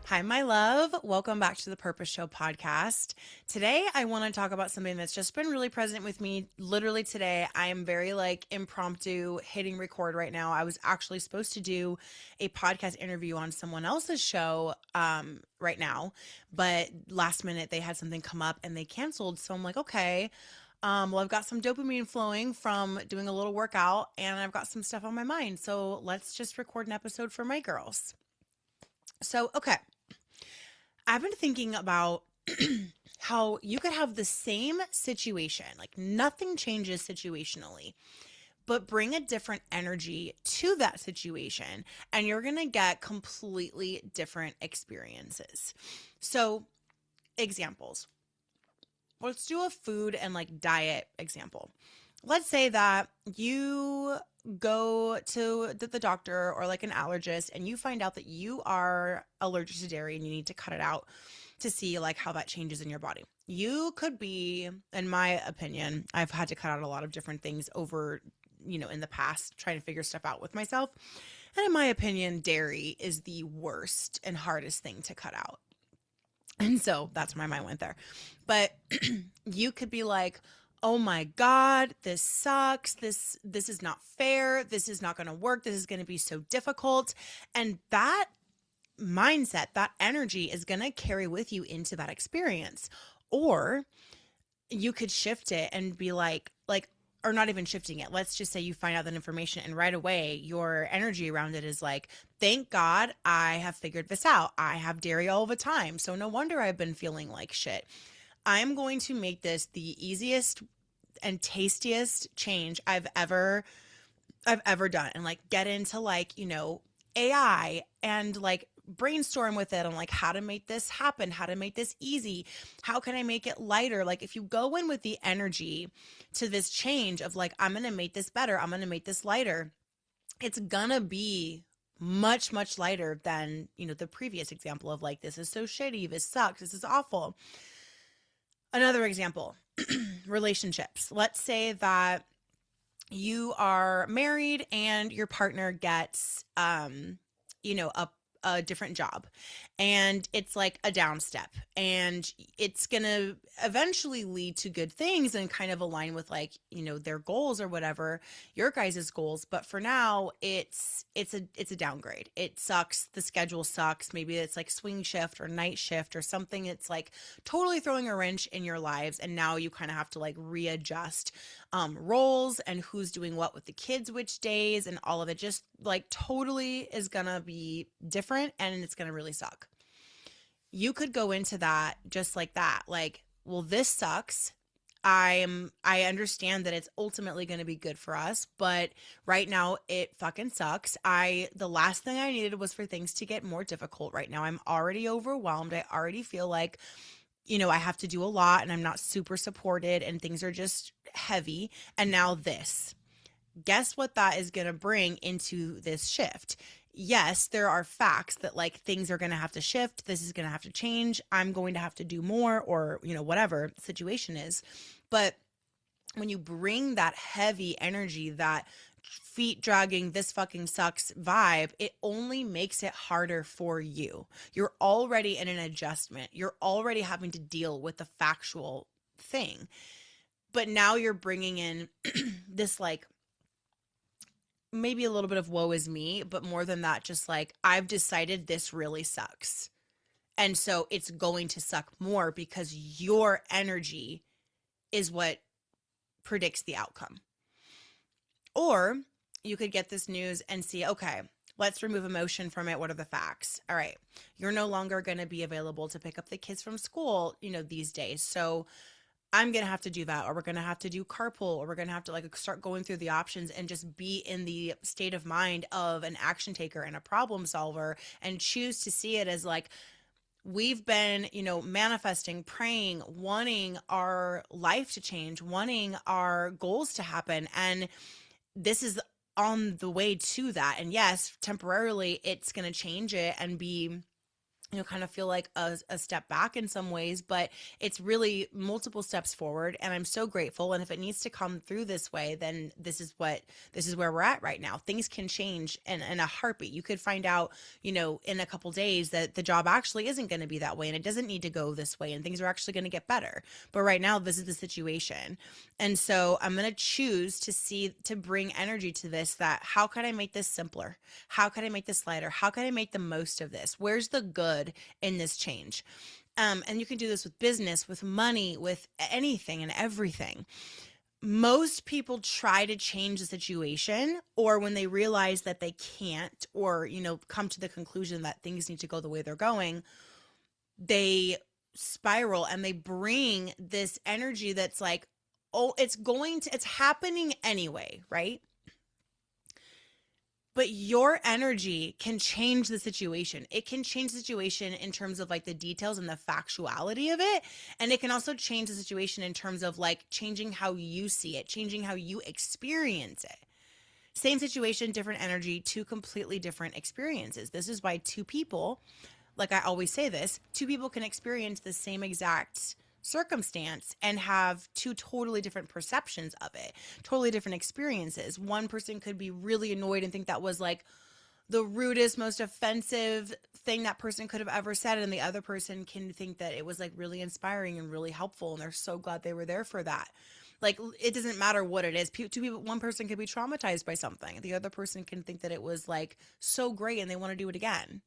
Hi, my love. Welcome back to the Purpose Show podcast. Today, I want to talk about something that's just been really present with me. Literally today, I am very impromptu hitting record right now. I was actually supposed to do a podcast interview on someone else's show right now, but last minute they had something come up and they canceled. So I'm like, okay. Well, I've got some dopamine flowing from doing a little workout and I've got some stuff on my mind. So let's just record an episode for my girls. So, okay. I've been thinking about how you could have the same situation, like nothing changes situationally, but bring a different energy to that situation, and you're going to get completely different experiences. So, examples. Let's do a food and diet example. Let's say that you go to the doctor or like an allergist and you find out that you are allergic to dairy and you need to cut it out to see like how that changes in your body. You could be, in my opinion, I've had to cut out a lot of different things over, in the past, trying to figure stuff out with myself. And in my opinion, dairy is the worst and hardest thing to cut out. And so that's why my mind went there. But you could be like, oh my God, this sucks. This is not fair. This is not going to work. This is going to be so difficult. And that mindset, that energy is going to carry with you into that experience. Or you could shift it and be or not even shifting it. Let's just say you find out that information and right away your energy around it is like, thank God I have figured this out. I have dairy all the time. So no wonder I've been feeling like shit. I'm going to make this the easiest and tastiest change I've ever done, and get into AI and brainstorm with it on how to make this happen, how to make this easy, how can I make it lighter. If you go in with the energy to this change of I'm going to make this better, I'm going to make this lighter, it's going to be much lighter than the previous example of this is so shitty, this sucks, this is awful. Another example, relationships. Let's say that you are married and your partner gets a different job, and it's like a down step, and it's gonna eventually lead to good things and kind of align with their goals or whatever, your guys' goals. But for now, it's a downgrade. It sucks. The schedule sucks. Maybe it's swing shift or night shift or something. It's totally throwing a wrench in your lives, and now you kind of have to readjust roles and who's doing what with the kids which days, and all of it just totally is gonna be different, and it's gonna really suck. You could go into that just like that, well, this sucks. I understand that it's ultimately going to be good for us, but right now it fucking sucks. The last thing I needed was for things to get more difficult right now. I'm already overwhelmed. I already feel I have to do a lot, and I'm not super supported, and things are just heavy. And now this. Guess what that is going to bring into this shift? Yes, there are facts that things are going to have to shift. This is going to have to change. I'm going to have to do more, or, whatever the situation is. But when you bring that heavy energy, that feet dragging, this fucking sucks vibe, it only makes it harder for you. You're already in an adjustment. You're already having to deal with the factual thing. But now you're bringing in this maybe a little bit of woe is me, but more than that, just I've decided this really sucks. And so it's going to suck more because your energy is what predicts the outcome. Or you could get this news and see, okay, let's remove emotion from it. What are the facts? All right, you're no longer going to be available to pick up the kids from school, these days. So I'm going to have to do that, or we're going to have to do carpool, or we're going to have to start going through the options and just be in the state of mind of an action taker and a problem solver, and choose to see it as we've been, manifesting, praying, wanting our life to change, wanting our goals to happen. And this is on the way to that. And yes, temporarily it's going to change it and be kind of feel like a step back in some ways, but it's really multiple steps forward. And I'm so grateful. And if it needs to come through this way, then this is where we're at right now. Things can change in a heartbeat. You could find out, in a couple days that the job actually isn't going to be that way and it doesn't need to go this way and things are actually going to get better. But right now, this is the situation. And so I'm going to choose to bring energy to this, that how can I make this simpler? How can I make this lighter? How can I make the most of this? Where's the good in this change? And you can do this with business, with money, with anything and everything. Most people try to change the situation, or when they realize that they can't, or, come to the conclusion that things need to go the way they're going, they spiral and they bring this energy that's like, oh, it's happening anyway, right? But your energy can change the situation. It can change the situation in terms of like the details and the factuality of it. And it can also change the situation in terms of like changing how you see it, changing how you experience it. Same situation, different energy, two completely different experiences. This is why two people, like I always say this, two people can experience the same exact circumstance and have two totally different perceptions of it, totally different experiences. One person could be really annoyed and think that was like the rudest, most offensive thing that person could have ever said, and the other person can think that it was like really inspiring and really helpful, and they're so glad they were there for that. Like, it doesn't matter what it is. Two people, one person could be traumatized by something. The other person can think that it was like so great and they want to do it again.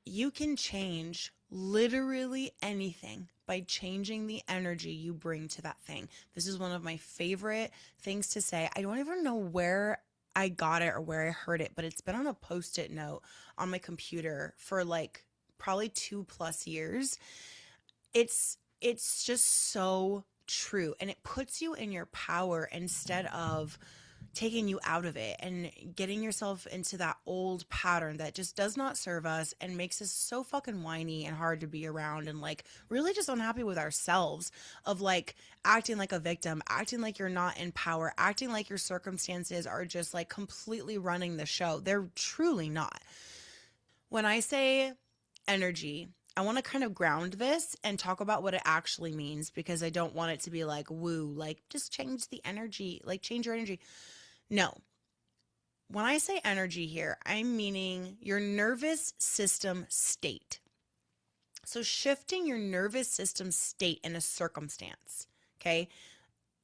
You can change literally anything by changing the energy you bring to that thing. This is one of my favorite things to say. I don't even know where I got it or where I heard it, but it's been on a post-it note on my computer for like probably 2+ years. It's just so true, and it puts you in your power instead of taking you out of it and getting yourself into that old pattern that just does not serve us and makes us so fucking whiny and hard to be around, and like really just unhappy with ourselves, of like acting like a victim, acting like you're not in power, acting like your circumstances are just like completely running the show. They're truly not. When I say energy, I want to kind of ground this and talk about what it actually means, because I don't want it to be like woo, like just change the energy, like change your energy. No. When I say energy here, I'm meaning your nervous system state. So shifting your nervous system state in a circumstance, okay?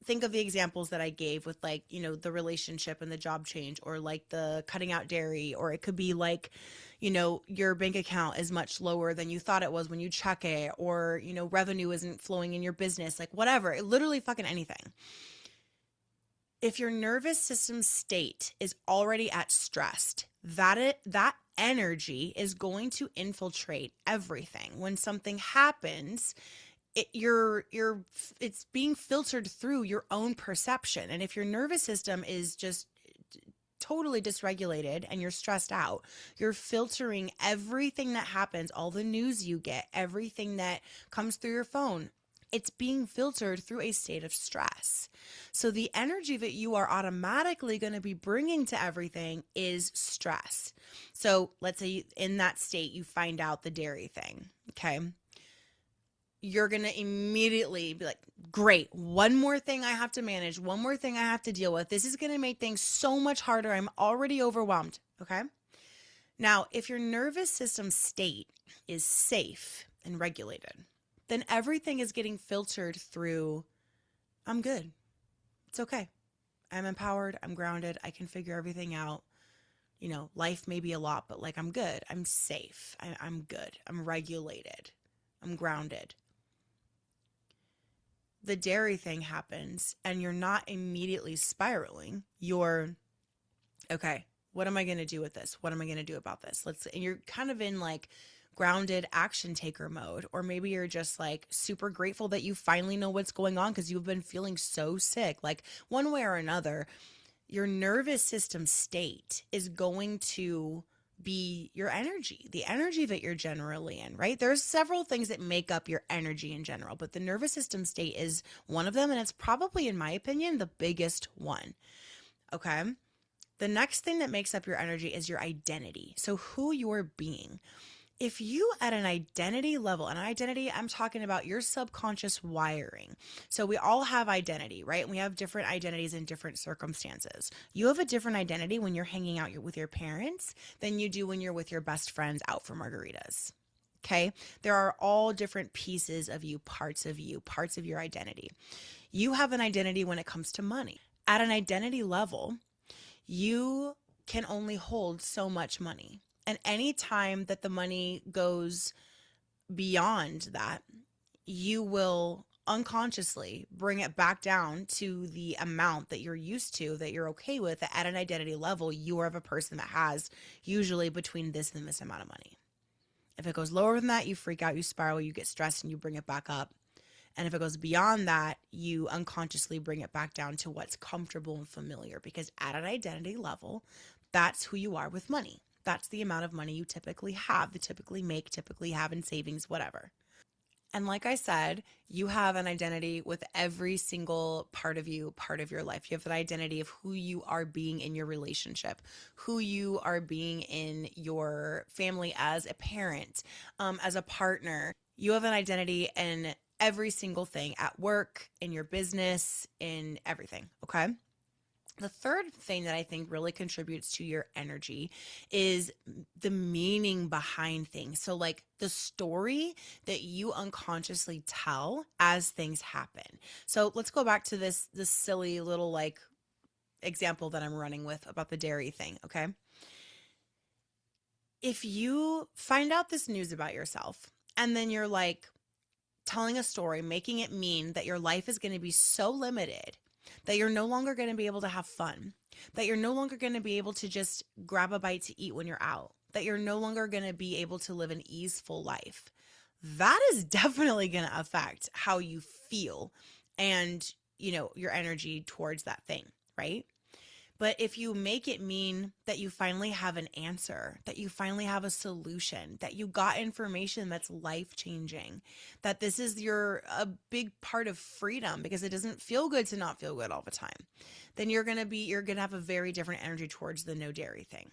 Think of the examples that I gave with like, the relationship and the job change, or like the cutting out dairy, or it could be like, your bank account is much lower than you thought it was when you check it, or, revenue isn't flowing in your business, like whatever, literally fucking anything. If your nervous system state is already at stressed, that energy is going to infiltrate everything. When something happens, it's being filtered through your own perception. And if your nervous system is just totally dysregulated and you're stressed out, you're filtering everything that happens, all the news you get, everything that comes through your phone. It's being filtered through a state of stress. So the energy that you are automatically going to be bringing to everything is stress. So let's say in that state, you find out the dairy thing, okay? You're going to immediately be like, great, one more thing I have to manage, one more thing I have to deal with. This is going to make things so much harder. I'm already overwhelmed, okay? Now, if your nervous system state is safe and regulated, then everything is getting filtered through, I'm good. It's okay. I'm empowered. I'm grounded. I can figure everything out. Life may be a lot, but like I'm good. I'm safe. I'm good. I'm regulated. I'm grounded. The dairy thing happens and you're not immediately spiraling. You're, okay, what am I going to do with this? What am I going to do about this? And you're kind of in like grounded action taker mode, or maybe you're just like super grateful that you finally know what's going on because you've been feeling so sick. Like one way or another, your nervous system state is going to be your energy, the energy that you're generally in, right? There's several things that make up your energy in general, but the nervous system state is one of them, and it's probably, in my opinion, the biggest one. Okay? The next thing that makes up your energy is your identity. So who you're being. If you at an identity level, and identity, I'm talking about your subconscious wiring. So we all have identity, right? And we have different identities in different circumstances. You have a different identity when you're hanging out with your parents than you do when you're with your best friends out for margaritas. Okay. There are all different pieces of you, parts of your identity. You have an identity when it comes to money. At an identity level, you can only hold so much money. And any time that the money goes beyond that, you will unconsciously bring it back down to the amount that you're used to, that you're okay with. That at an identity level, you are of a person that has usually between this and this amount of money. If it goes lower than that, you freak out, you spiral, you get stressed, and you bring it back up. And if it goes beyond that, you unconsciously bring it back down to what's comfortable and familiar, because at an identity level, that's who you are with money. That's the amount of money you typically have, that typically make, typically have in savings, whatever. And like I said, you have an identity with every single part of you, part of your life. You have an identity of who you are being in your relationship, who you are being in your family as a parent, as a partner. You have an identity in every single thing at work, in your business, in everything. Okay. The third thing that I think really contributes to your energy is the meaning behind things. So, like the story that you unconsciously tell as things happen. So, let's go back to this silly little like example that I'm running with about the dairy thing, okay? If you find out this news about yourself and then you're like telling a story, making it mean that your life is going to be so limited that you're no longer going to be able to have fun, that you're no longer going to be able to just grab a bite to eat when you're out, that you're no longer going to be able to live an easeful life. That is definitely going to affect how you feel and, your energy towards that thing, right? But if you make it mean that you finally have an answer, that you finally have a solution, that you got information that's life changing, that this is a big part of freedom because it doesn't feel good to not feel good all the time, then you're going to have a very different energy towards the no dairy thing.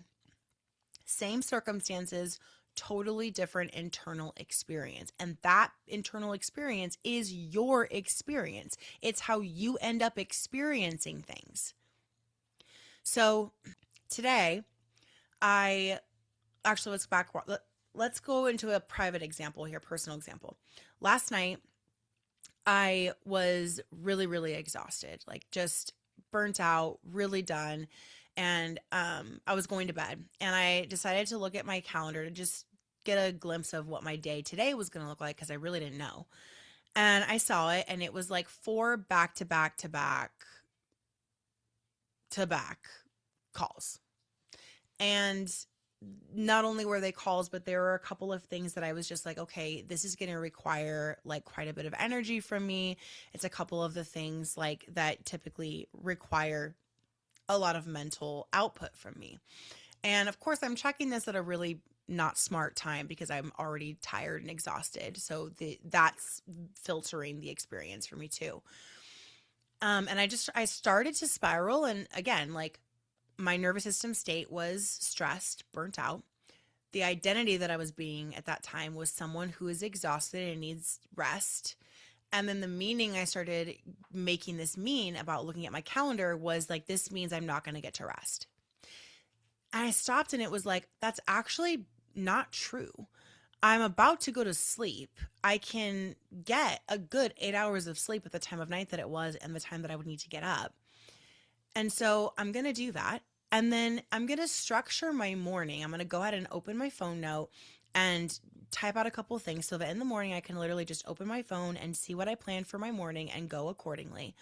Same circumstances, totally different internal experience. And that internal experience is your experience. It's how you end up experiencing things. So today, I actually let's go into a private example here, personal example. Last night, I was really, really exhausted, like just burnt out, really done. And I was going to bed, and I decided to look at my calendar to just get a glimpse of what my day today was going to look like because I really didn't know. And I saw it, and it was like 4 back to back to back to back calls. And not only were they calls, but there were a couple of things that I was just like, okay, this is going to require like quite a bit of energy from me. It's a couple of the things like that typically require a lot of mental output from me. And of course, I'm checking this at a really not smart time because I'm already tired and exhausted. So that's filtering the experience for me too. And I started to spiral. And again, like my nervous system state was stressed, burnt out. The identity that I was being at that time was someone who is exhausted and needs rest. And then the meaning I started making this mean about looking at my calendar was like, this means I'm not going to get to rest. And I stopped, and it was like, that's actually not true. I'm about to go to sleep. I can get a good 8 hours of sleep at the time of night that it was and the time that I would need to get up. And so I'm going to do that. And then I'm going to structure my morning. I'm going to go ahead and open my phone note and type out a couple of things so that in the morning I can literally just open my phone and see what I planned for my morning and go accordingly.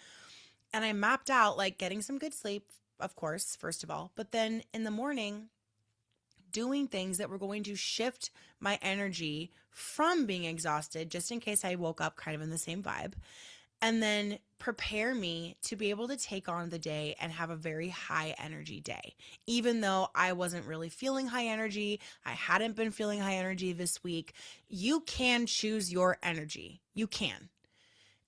And I mapped out like getting some good sleep, of course, first of all, but then in the morning, doing things that were going to shift my energy from being exhausted, just in case I woke up kind of in the same vibe, and then prepare me to be able to take on the day and have a very high energy day. Even though I wasn't really feeling high energy, I hadn't been feeling high energy this week, you can choose your energy. You can.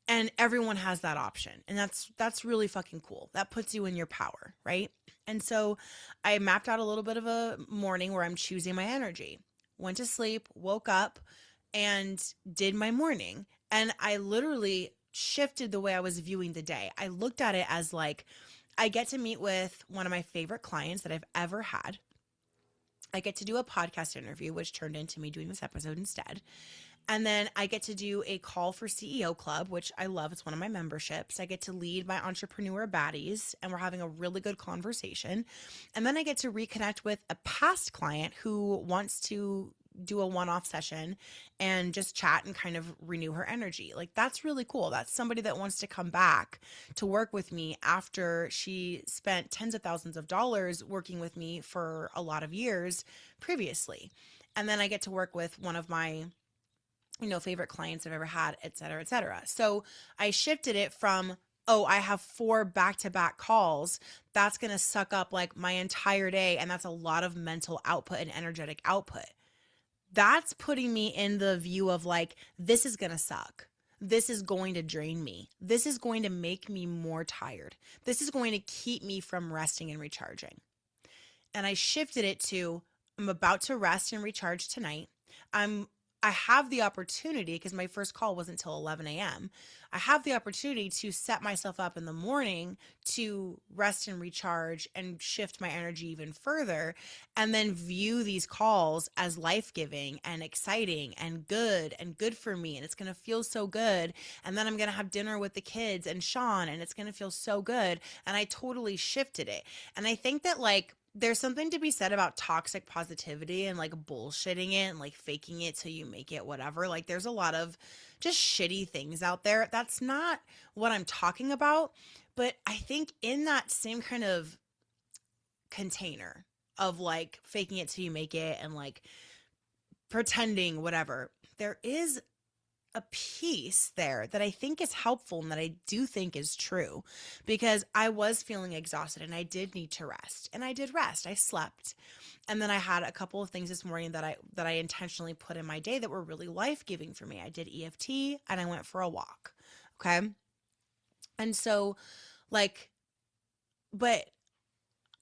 And everyone has that option. And that's really fucking cool. That puts you in your power, right? And so I mapped out a little bit of a morning where I'm choosing my energy. went to sleep, woke up, and did my morning. And I literally shifted the way I was viewing the day. I looked at it as like, I get to meet with one of my favorite clients that I've ever had. I get to do a podcast interview, which turned into me doing this episode instead. And then I get to do a call for CEO Club, which I love. It's one of my memberships. I get to lead my entrepreneur baddies, and we're having a really good conversation. And then I get to reconnect with a past client who wants to do a one-off session and just chat and kind of renew her energy. Like, that's really cool. That's somebody that wants to come back to work with me after she spent tens of thousands of dollars working with me for a lot of years previously. And then I get to work with one of my favorite clients I've ever had, et cetera, et cetera. So I shifted it from, oh, I have 4 back-to-back calls. That's going to suck up like my entire day. And that's a lot of mental output and energetic output. That's putting me in the view of like, this is going to suck. This is going to drain me. This is going to make me more tired. This is going to keep me from resting and recharging. And I shifted it to, I'm about to rest and recharge tonight. I have the opportunity, because my first call wasn't until 11 a.m. I have the opportunity to set myself up in the morning to rest and recharge and shift my energy even further, and then view these calls as life-giving and exciting and good for me. And it's going to feel so good. And then I'm going to have dinner with the kids and Sean, and it's going to feel so good. And I totally shifted it. And I think that like, there's something to be said about toxic positivity and like bullshitting it and like faking it till you make it, whatever. Like, there's a lot of just shitty things out there. That's not what I'm talking about. But I think in that same kind of container of like faking it till you make it and like pretending, whatever, there is a piece there that I think is helpful and that I do think is true, because I was feeling exhausted and I did need to rest, and I did rest. I slept. And then I had a couple of things this morning that I intentionally put in my day that were really life-giving for me. I did EFT and I went for a walk. Okay. And so like, but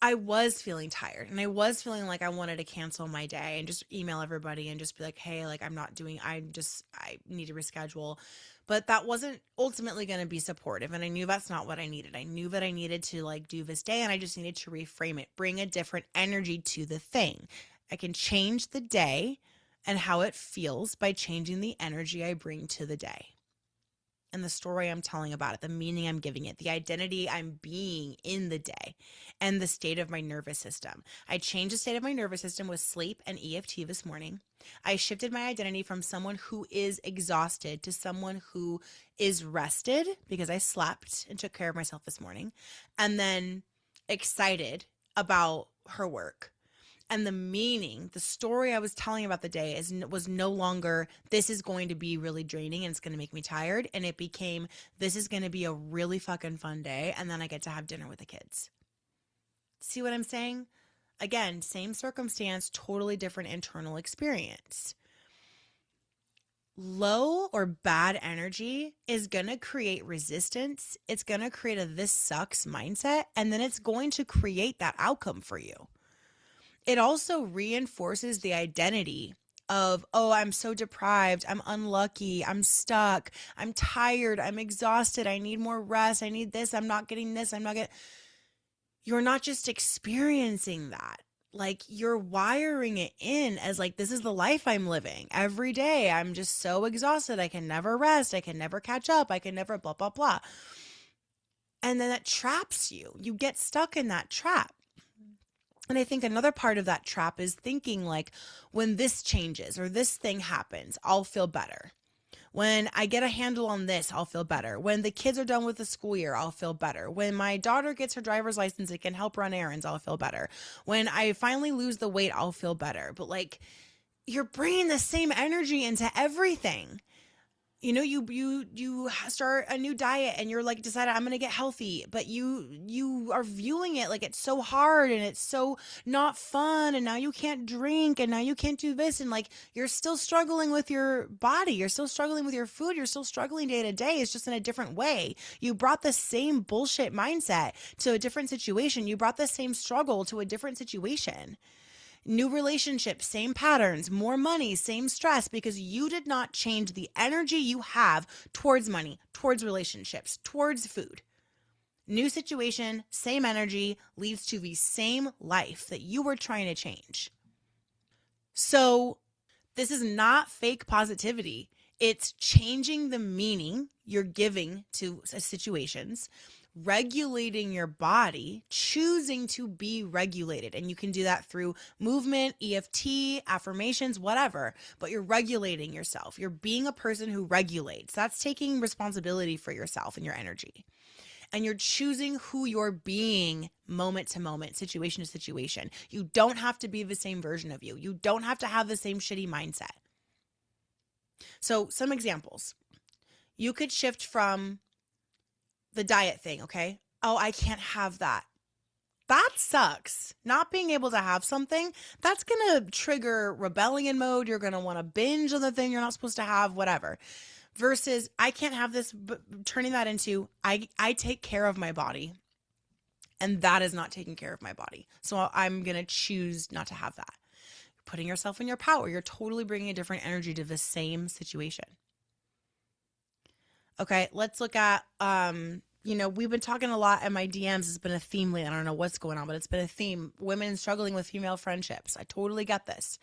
I was feeling tired, and I was feeling like I wanted to cancel my day and just email everybody and just be like, hey, like I need to reschedule. But that wasn't ultimately going to be supportive. And I knew that's not what I needed. I knew that I needed to like do this day, and I just needed to reframe it, bring a different energy to the thing. I can change the day and how it feels by changing the energy I bring to the day, and the story I'm telling about it, the meaning I'm giving it, the identity I'm being in the day, and the state of my nervous system. I changed the state of my nervous system with sleep and EFT this morning. I shifted my identity from someone who is exhausted to someone who is rested, because I slept and took care of myself this morning, and then excited about her work. And the meaning, the story I was telling about the day was no longer, this is going to be really draining and it's going to make me tired. And it became, this is going to be a really fucking fun day. And then I get to have dinner with the kids. See what I'm saying? Again, same circumstance, totally different internal experience. Low or bad energy is going to create resistance. It's going to create a this sucks mindset. And then it's going to create that outcome for you. It also reinforces the identity of, oh, I'm so deprived, I'm unlucky, I'm stuck, I'm tired, I'm exhausted, I need more rest, I need this, I'm not getting this, You're not just experiencing that. Like, you're wiring it in as like, this is the life I'm living. Every day I'm just so exhausted, I can never rest, I can never catch up, I can never blah, blah, blah. And then that traps you. You get stuck in that trap. And I think another part of that trap is thinking like, when this changes or this thing happens, I'll feel better. When I get a handle on this, I'll feel better. When the kids are done with the school year, I'll feel better. When my daughter gets her driver's license and can help run errands, I'll feel better. When I finally lose the weight, I'll feel better. But like, you're bringing the same energy into everything. You know, you start a new diet and you're like, decided I'm going to get healthy, but you are viewing it like it's so hard and it's so not fun, and now you can't drink and now you can't do this, and like, you're still struggling with your body, you're still struggling with your food, you're still struggling day to day. It's just in a different way. You brought the same bullshit mindset to a different situation. You brought the same struggle to a different situation. New relationships, same patterns, more money, same stress, because you did not change the energy you have towards money, towards relationships, towards food. New situation, same energy leads to the same life that you were trying to change. So this is not fake positivity. It's changing the meaning you're giving to situations, regulating your body, choosing to be regulated. And you can do that through movement, EFT, affirmations, whatever, but you're regulating yourself. You're being a person who regulates. That's taking responsibility for yourself and your energy. And you're choosing who you're being moment to moment, situation to situation. You don't have to be the same version of you. You don't have to have the same shitty mindset. So some examples. You could shift from the diet thing, okay? Oh, I can't have that. That sucks. Not being able to have something, that's going to trigger rebellion mode. You're going to want to binge on the thing you're not supposed to have, whatever. Versus I can't have this, but turning that into I take care of my body. And that is not taking care of my body. So I'm going to choose not to have that. Putting yourself in your power. You're totally bringing a different energy to the same situation. Okay, let's look at, we've been talking a lot in my DMs. It's been a theme lately. I don't know what's going on, but it's been a theme. Women struggling with female friendships. I totally get this.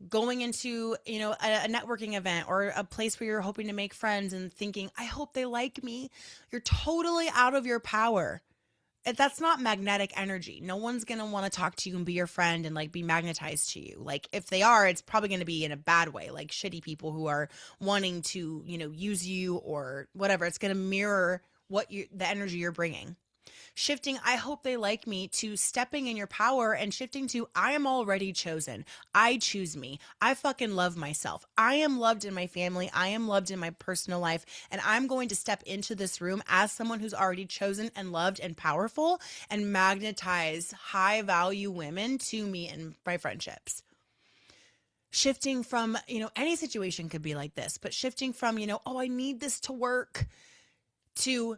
Going into, a networking event or a place where you're hoping to make friends and thinking, I hope they like me. You're totally out of your power. That's not magnetic energy. No one's going to want to talk to you and be your friend and like be magnetized to you. Like if they are, it's probably going to be in a bad way, like shitty people who are wanting to, use you or whatever. It's going to mirror the energy you're bringing. Shifting, I hope they like me, to stepping in your power and shifting to, I am already chosen. I choose me. I fucking love myself. I am loved in my family. I am loved in my personal life. And I'm going to step into this room as someone who's already chosen and loved and powerful and magnetize high value women to me in my friendships. Shifting from, any situation could be like this, but shifting from, oh, I need this to work, to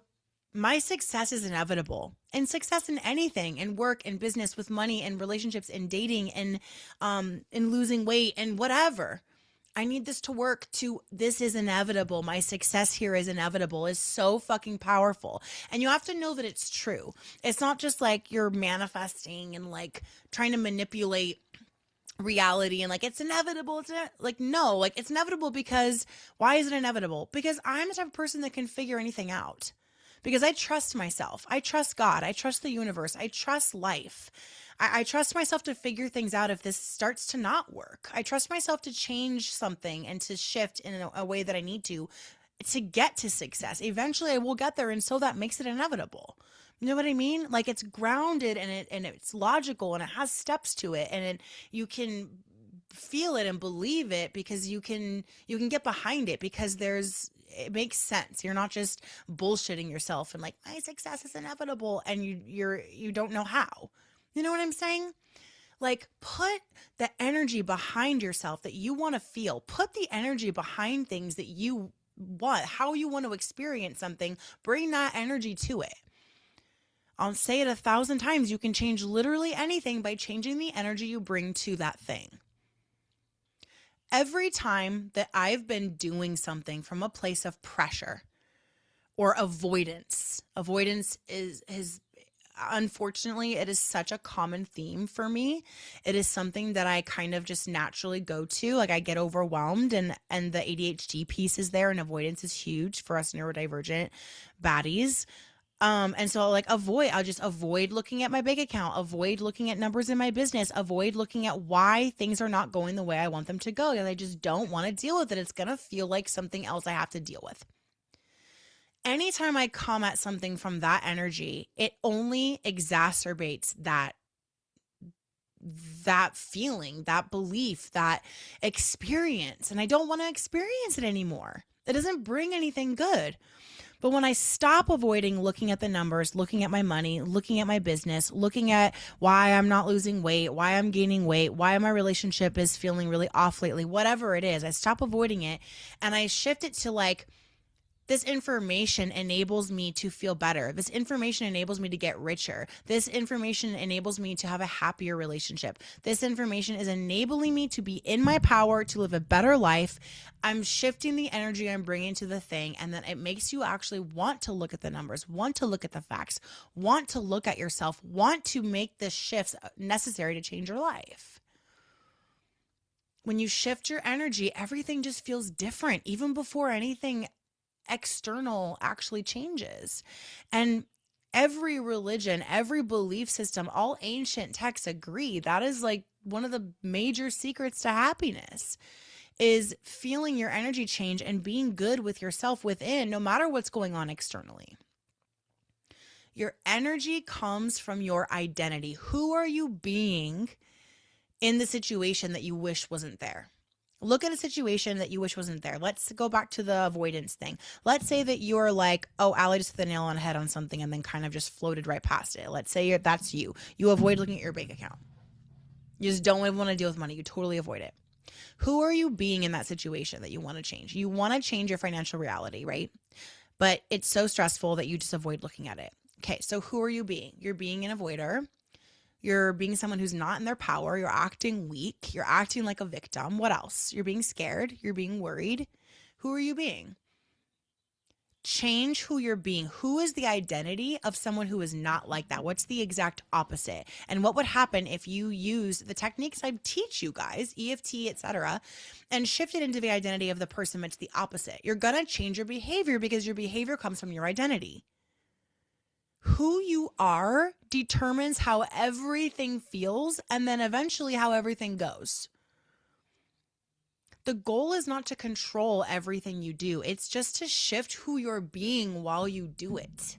my success is inevitable. And success in anything, in work, in business, with money, and relationships, and dating, and in losing weight, and whatever. I need this to work, to this is inevitable. My success here is inevitable, is so fucking powerful. And you have to know that it's true. It's not just like you're manifesting and like trying to manipulate reality and like it's inevitable. It's inevitable because why is it inevitable? Because I'm the type of person that can figure anything out. Because I trust myself. I trust God. I trust the universe. I trust life. I trust myself to figure things out if this starts to not work. I trust myself to change something and to shift in a way that I need to get to success. Eventually I will get there, and so that makes it inevitable. You know what I mean? Like it's grounded and it's logical and it has steps to it, and you can feel it and believe it because you can get behind it because it makes sense. You're not just bullshitting yourself and like, my success is inevitable, and you don't know how. You know what I'm saying? Like, put the energy behind yourself that you want to feel. Put the energy behind things that you want, how you want to experience something. Bring that energy to it. I'll say it 1,000 times. You can change literally anything by changing the energy you bring to that thing. Every time that I've been doing something from a place of pressure or avoidance is unfortunately, it is such a common theme for me. It is something that I kind of just naturally go to. Like I get overwhelmed, and the ADHD piece is there, and avoidance is huge for us neurodivergent baddies. And so I'll just avoid looking at my bank account, avoid looking at numbers in my business, avoid looking at why things are not going the way I want them to go. And I just don't want to deal with it. It's going to feel like something else I have to deal with. Anytime I come at something from that energy, it only exacerbates that feeling, that belief, that experience. And I don't want to experience it anymore. It doesn't bring anything good. But when I stop avoiding looking at the numbers, looking at my money, looking at my business, looking at why I'm not losing weight, why I'm gaining weight, why my relationship is feeling really off lately, whatever it is, I stop avoiding it and I shift it to like, This information enables me to feel better. This information enables me to get richer. This information enables me to have a happier relationship. This information is enabling me to be in my power, to live a better life. I'm shifting the energy I'm bringing to the thing, and then it makes you actually want to look at the numbers, want to look at the facts, want to look at yourself, want to make the shifts necessary to change your life. When you shift your energy, everything just feels different, even before anything external actually changes. And every religion, every belief system, all ancient texts agree that is like one of the major secrets to happiness is feeling your energy change and being good with yourself within, no matter what's going on externally. Your energy comes from your identity. Who are you being in the situation that you wish wasn't there? Look at a situation that you wish wasn't there. Let's go back to the avoidance thing. Let's say that you're like, oh, Allie just hit the nail on the head on something and then kind of just floated right past it. Let's say that's you. You avoid looking at your bank account. You just don't even want to deal with money. You totally avoid it. Who are you being in that situation that you want to change? You want to change your financial reality, right? But it's so stressful that you just avoid looking at it. Okay, so who are you being? You're being an avoider. You're being someone who's not in their power. You're acting weak. You're acting like a victim. What else? You're being scared. You're being worried. Who are you being? Change who you're being. Who is the identity of someone who is not like that? What's the exact opposite? And what would happen if you use the techniques I teach you guys, EFT, etc., and shift it into the identity of the person that's the opposite? You're going to change your behavior because your behavior comes from your identity. Who you are determines how everything feels and then eventually how everything goes. The goal is not to control everything you do. It's just to shift who you're being while you do it.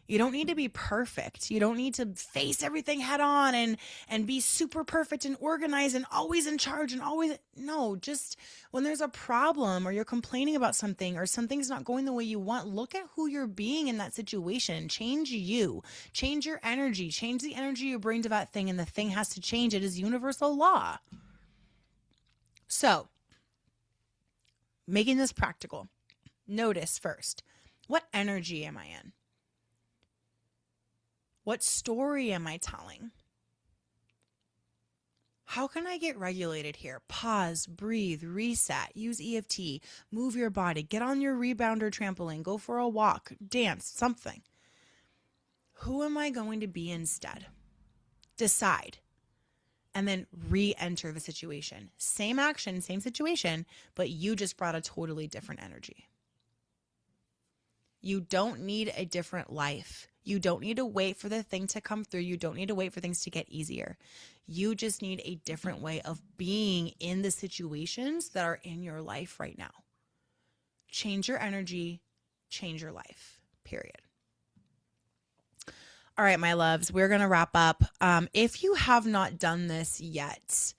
You don't need to be perfect. You don't need to face everything head on and be super perfect and organized and always in charge and always. No, just when there's a problem or you're complaining about something or something's not going the way you want, look at who you're being in that situation. Change you. Change your energy. Change the energy you bring to that thing, and the thing has to change. It is universal law. So, making this practical, notice first, what energy am I in? What story am I telling? How can I get regulated here? Pause, breathe, reset, use EFT, move your body, get on your rebounder trampoline, go for a walk, dance, something. Who am I going to be instead? Decide. And then re-enter the situation. Same action, same situation, but you just brought a totally different energy. You don't need a different life. You don't need to wait for the thing to come through. You don't need to wait for things to get easier. You just need a different way of being in the situations that are in your life right now. Change your energy, change your life, period. All right, my loves, we're going to wrap up. If you have not done this yet,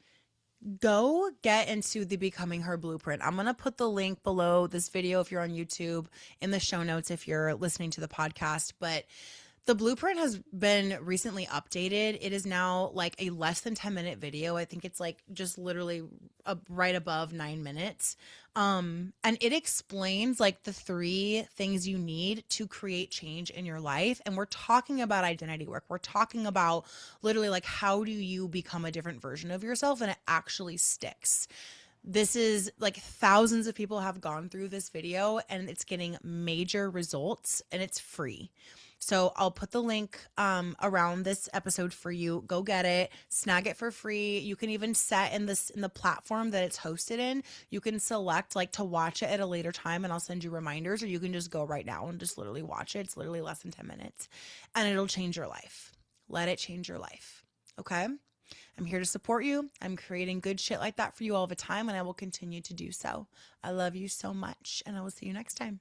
go get into the Becoming Her Blueprint. I'm going to put the link below this video if you're on YouTube, in the show notes if you're listening to the podcast. But the blueprint has been recently updated. It is now like a less than 10-minute video. I think it's like just literally right above 9 minutes. And it explains like the 3 things you need to create change in your life. And we're talking about identity work. We're talking about literally like, how do you become a different version of yourself? And it actually sticks. This is like thousands of people have gone through this video and it's getting major results, and it's free. So I'll put the link around this episode for you. Go get it, snag it for free. You can even set in the platform that it's hosted in. You can select like to watch it at a later time, and I'll send you reminders, or you can just go right now and just literally watch it. It's literally less than 10 minutes, and it'll change your life. Let it change your life. Okay? I'm here to support you. I'm creating good shit like that for you all the time, and I will continue to do so. I love you so much, and I will see you next time.